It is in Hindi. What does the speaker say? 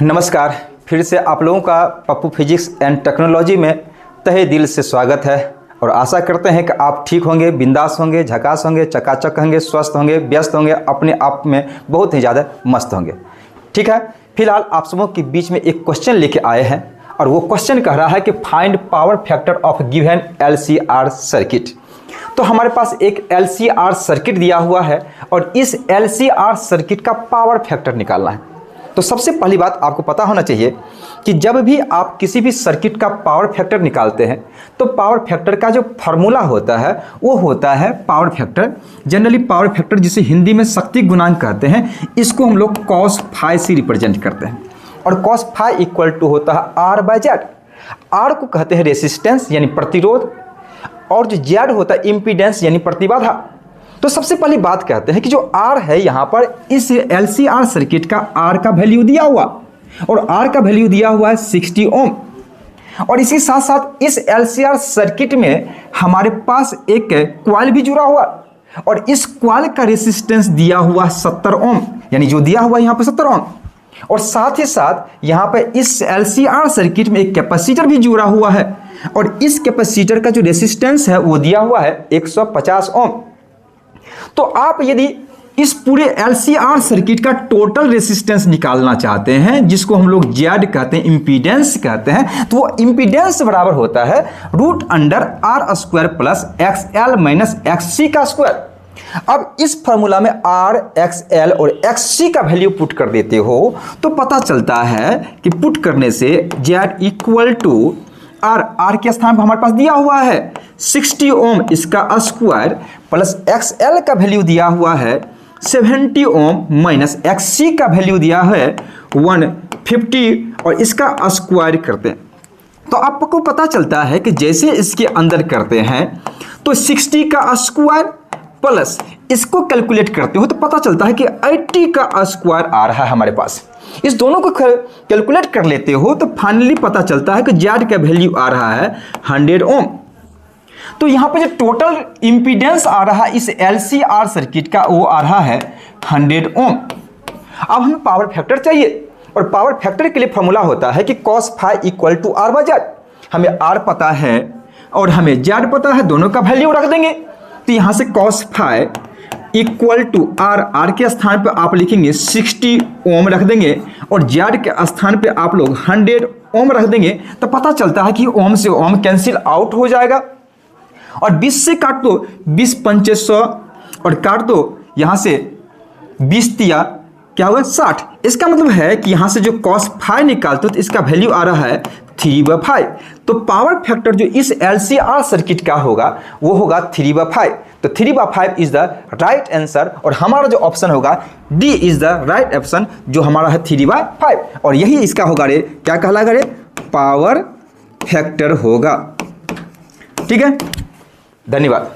नमस्कार, फिर से आप लोगों का पप्पू फिजिक्स एंड टेक्नोलॉजी में तहे दिल से स्वागत है और आशा करते हैं कि आप ठीक होंगे, बिंदास होंगे, झकास होंगे, चकाचक होंगे, स्वस्थ होंगे, व्यस्त होंगे, अपने आप में बहुत ही ज़्यादा मस्त होंगे। ठीक है, फिलहाल आप सबों के बीच में एक क्वेश्चन लेके आए हैं और वो क्वेश्चन कह रहा है कि find power factor of given LCR circuit. तो हमारे पास एक LCR सर्किट दिया हुआ है और इस LCR सर्किट का पावर फैक्टर निकालना है। तो सबसे पहली बात आपको पता होना चाहिए कि जब भी आप किसी भी सर्किट का पावर फैक्टर निकालते हैं तो पावर फैक्टर का जो फार्मूला होता है वो होता है power factor. Generally power factor जिसे हिंदी में शक्ति गुणांक कहते हैं, इसको हम लोग cos phi से रिप्रेजेंट करते हैं और cos phi इक्वल टू होता है R/Z। R को कहते हैं रेसिस्टेंस यानी प्रतिरोध और जो Z होता है इम्पीडेंस यानी प्रतिबाधा। तो सबसे पहली बात कहते हैं कि जो R है यहाँ पर इस LCR सर्किट का R का वैल्यू दिया हुआ और R का वैल्यू दिया हुआ है 60 ओम। और इसी साथ साथ इस LCR सर्किट में हमारे पास एक कॉइल भी जुड़ा हुआ और इस कॉइल का रेसिस्टेंस दिया हुआ 70 ओम, यानी जो दिया हुआ यहाँ पर 70 ओम। और साथ ही साथ यहाँ पर इस LCR सर्किट में एक कैपेसिटर भी जुड़ा हुआ है और इस कैपेसिटर का जो रेसिस्टेंस है वो दिया हुआ है 150 ओम। तो आप यदि इस पूरे LCR सर्किट का टोटल रेसिस्टेंस निकालना चाहते हैं, जिसको हम लोग Z कहते हैं, इम्पीडेंस कहते हैं, तो वो इम्पीडेंस बराबर होता है √R² plus XL minus XC का स्क्वायर। अब इस फॉर्मूला में R, XL और XC का वैल्यू पुट कर देते हो तो पता चलता है कि पुट करने से Z इक्वल टू R के स्थान पर हमारे पास दिया हुआ है 60 ओम इसका स्क्वायर प्लस XL का वैल्यू दिया हुआ है 70 ओम माइनस XC का वैल्यू दिया है 150 और इसका स्क्वायर करते हैं। तो आपको पता चलता है कि जैसे इसके अंदर करते हैं तो 60 का स्क्वायर प्लस इसको कैलकुलेट करते हो तो पता चलता है कि 80 का स्क्वायर आ रहा है हमारे पास। इस दोनों को कैलकुलेट कर लेते हो तो फाइनली पता चलता है कि Z का वैल्यू आ रहा है 100 ओम। तो यहाँ पे जो टोटल इंपीडेंस आ रहा है इस LCR सर्किट का वो आ रहा है 100 ओम। अब हमें पावर फैक्टर चाहिए और पावर फैक्टर के लिए फॉर्मूला होता है कि cos phi equal to R/Z। हमें R पता है और हमें Z पता है, दोनों का वैल्यू रख देंगे। तो यहाँ से cos phi equal to R के स्थान पे आप लिखेंगे 60 ओम रख देंगे और Z के स्थान पे आप लोग 100 ओम रख देंगे। तो पता चलता है कि ओम से ओम कैंसिल आउट हो जाएगा और 20 से काट दो 20 पंचे 100 और काट दो यहाँ से 20 तिया क्या हुआ 60। इसका मतलब है कि यहाँ से जो cos phi निकालते हो तो इसका वैल्यू आ रहा है 3/5। तो पावर फैक्टर जो इस LCR सर्किट का होगा वो होगा 3/5। तो 3/5 इज द राइट आंसर और हमारा जो ऑप्शन होगा D is the right option जो हमारा है 3/5 और यही इसका होगा रे क्या कहलाएगा रे पावर फैक्टर होगा। ठीक है, धन्यवाद।